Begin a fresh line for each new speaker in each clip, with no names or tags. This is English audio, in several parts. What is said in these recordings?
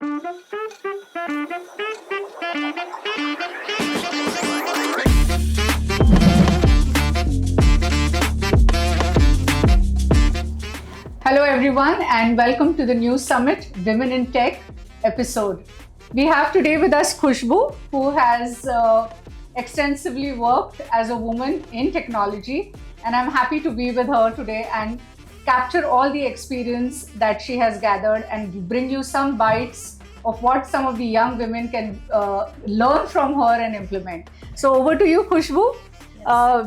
Hello everyone and welcome to the new Summit Women in Tech episode. We have today with us Khushbu, who has extensively worked as a woman in technology, and I'm happy to be with her today and capture all the experience that she has gathered and bring you some bites of what some of the young women can learn from her and implement. So over to you, Khushbu.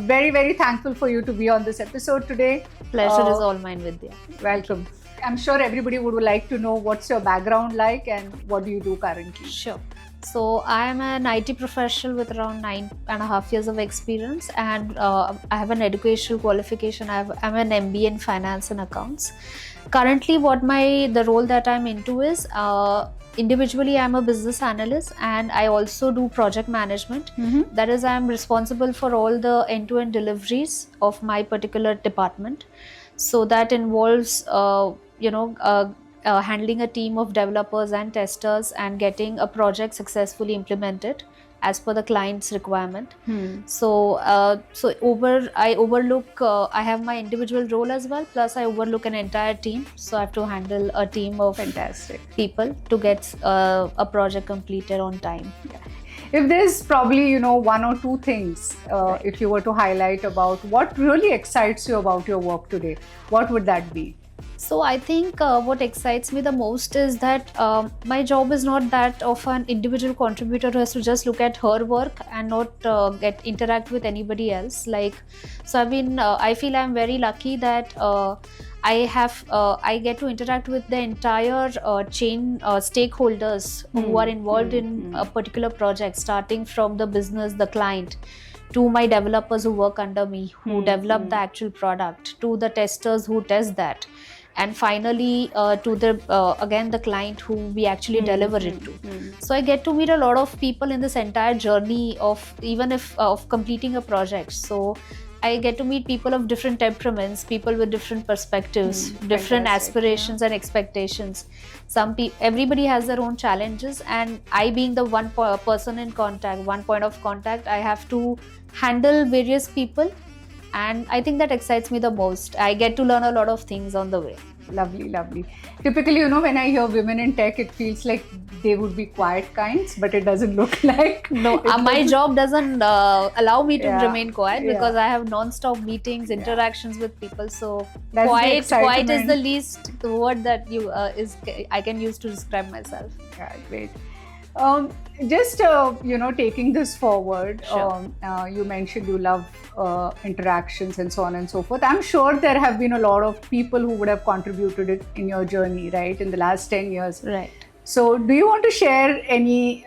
Very, very thankful for you to be on this episode today.
Pleasure is all mine, Vidya.
Welcome. I'm sure everybody would like to know what's your background like and what do you do currently.
Sure. So I am an IT professional with around 9.5 years of experience, and I have an educational qualification. I'm an MBA in finance and accounts. Currently, the role that I'm into is individually I'm a business analyst, and I also do project management. That is, I'm responsible for all the end-to-end deliveries of my particular department. So that involves handling a team of developers and testers and getting a project successfully implemented as per the client's requirement. I overlook, I have my individual role as well, plus I overlook an entire team. So I have to handle a team of
Fantastic
people to get a project completed on time.
If there's probably, one or two things,
Right.
if you were to highlight about what really excites you about your work today, what would that be?
So I think what excites me the most is that my job is not that of an individual contributor who has to just look at her work and not interact with anybody else. I feel I'm very lucky that I get to interact with the entire chain stakeholders who are involved in a particular project, starting from the business, the client, to my developers who work under me, who develop the actual product, to the testers who test that, and finally to the client who we actually deliver it to. So I get to meet a lot of people in this entire journey of completing a project. So I get to meet people of different temperaments, people with different perspectives, different
Fantastic,
aspirations and expectations. Everybody has their own challenges, and I, being the one person in contact, one point of contact, I have to handle various people, and I think that excites me the most. I get to learn a lot of things on the way.
Lovely, lovely. Typically, when I hear women in tech, it feels like they would be quiet kinds, but it doesn't look like.
No, my job doesn't allow me to
Yeah,
remain quiet because
yeah.
I have non-stop meetings, interactions with people. So
That's the
quiet is
excitement.
the least word that I can use to describe myself.
Yeah, great. Just taking this forward,
Sure.
you mentioned you love interactions and so on and so forth. I'm sure there have been a lot of people who would have contributed it in your journey, right, in the last 10 years.
Right.
So do you want to share any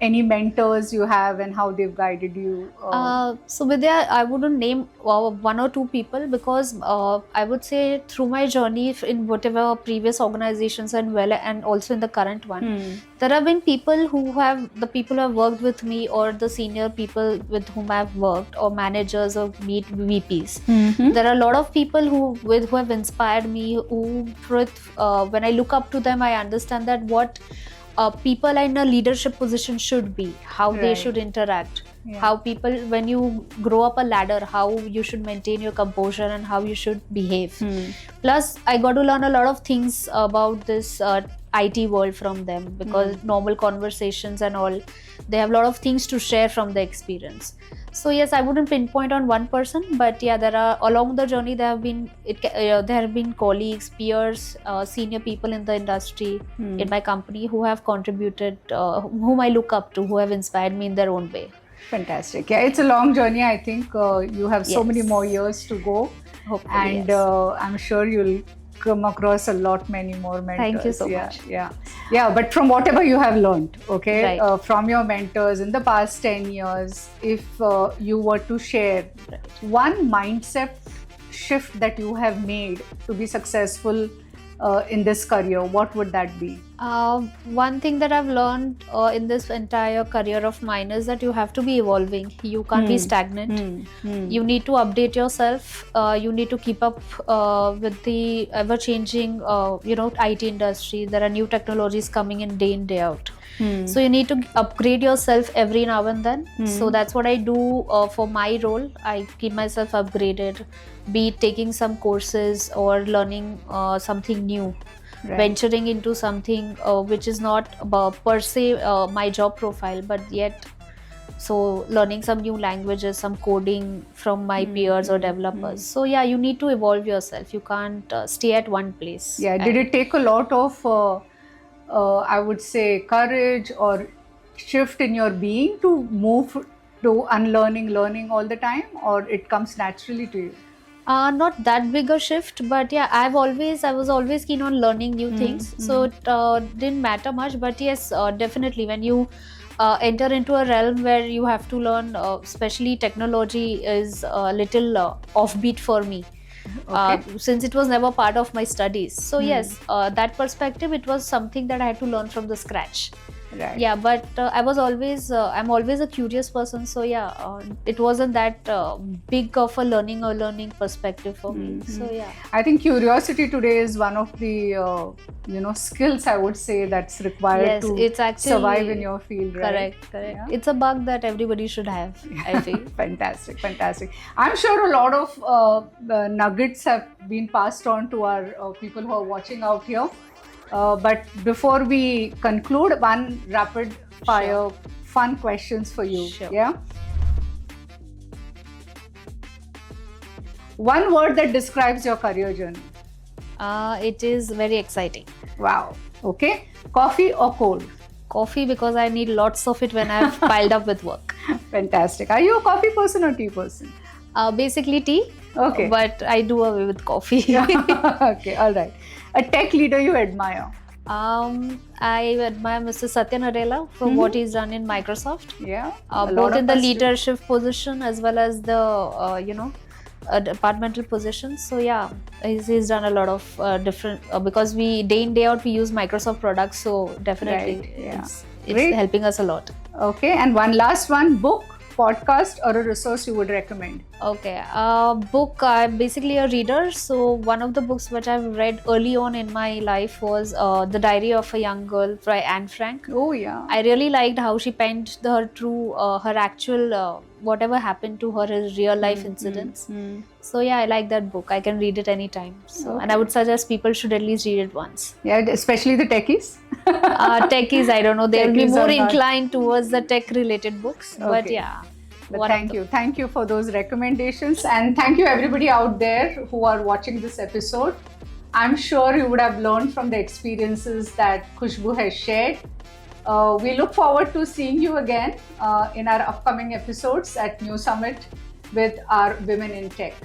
mentors you have and how they've guided you?
So Vidya, I wouldn't name one or two people because I would say through my journey in whatever previous organizations and also in the current one, there have been people who have worked with me, or the senior people with whom I've worked, or managers or meet VPs. There are a lot of people who have inspired me, when I look up to them, I understand that what people in a leadership position should be, how they
Right.
should interact,
Yeah.
how people, when you grow up a ladder, how you should maintain your composure and how you should behave. Plus, I got to learn a lot of things about this IT world from them, because normal conversations and all, they have a lot of things to share from the experience. So yes, I wouldn't pinpoint on one person, but yeah, there are, along the journey, there have been colleagues, peers, senior people in the industry, in my company, who have contributed, whom I look up to, who have inspired me in their own way.
Fantastic. Yeah, it's a long journey. I think you have so many
Yes.
more years to go,
Hopefully,
and
yes.
I'm sure you'll come across many more mentors.
Thank you so
yeah,
much.
Yeah. But from whatever you have learned, okay,
Right.
from your mentors in the past 10 years, if you were to share one mindset shift that you have made to be successful in this career, what would that be?
One thing that I've learned in this entire career of mine is that you have to be evolving. You can't be stagnant. You need to update yourself. You need to keep up with the ever-changing, IT industry. There are new technologies coming in day out. So you need to upgrade yourself every now and then. So that's what I do for my role. I keep myself upgraded, be it taking some courses or learning something new.
Right.
Venturing into something which is not per se my job profile, but yet so learning some new languages, some coding from my peers or developers. So yeah, you need to evolve yourself. You can't stay at one place.
Yeah. Did it take a lot of I would say courage or shift in your being to move to unlearning, learning all the time, or it comes naturally to you?
Not that big a shift, but yeah, I was always keen on learning new things, so it didn't matter much. But yes, definitely when you enter into a realm where you have to learn, especially technology is a little offbeat for me. Since it was never part of my studies. So yes, that perspective, it was something that I had to learn from the scratch.
Right.
Yeah, but I'm always a curious person. So yeah, it wasn't that big of a learning perspective for me. So yeah.
I think curiosity today is one of the skills, I would say, that's required
Yes,
to
it's actually
survive in your field, right?
Correct.
Yeah.
It's a bug that everybody should have, I feel.
Fantastic. I'm sure a lot of nuggets have been passed on to our people who are watching out here. But before we conclude, one rapid fire fun questions for you.
Sure.
Yeah. One word that describes your career journey.
It is very exciting.
Wow. Okay. Coffee or cold?
Coffee, because I need lots of it when I've piled up with work.
Fantastic. Are you a coffee person or tea person?
Basically tea.
Okay.
But I do away with coffee.
Okay. All right. A tech leader you admire?
I admire Mr. Satya Nadella for what he's done in Microsoft.
Yeah.
Both in the leadership position as well as the departmental position. So yeah, he's done a lot of different because we day in day out we use Microsoft products. So definitely,
Right, yeah.
it's helping us a lot.
Okay. And one last one: book, podcast, or a resource you would recommend?
Okay, book. I'm basically a reader. So one of the books which I've read early on in my life was The Diary of a Young Girl by Anne Frank.
Oh yeah.
I really liked how she penned her through her actual whatever happened to her as real life incidents. So yeah, I like that book. I can read it anytime. So and I would suggest people should at least read it once.
Yeah, especially the techies.
Techies, I don't know. They will be
Techies
more
are not-
inclined towards the tech related books. But
Okay.
yeah.
But
one of
thank you for those recommendations, and thank you everybody out there who are watching this episode. I'm sure you would have learned from the experiences that Khushbu has shared. We look forward to seeing you again in our upcoming episodes at New Summit with our Women in Tech.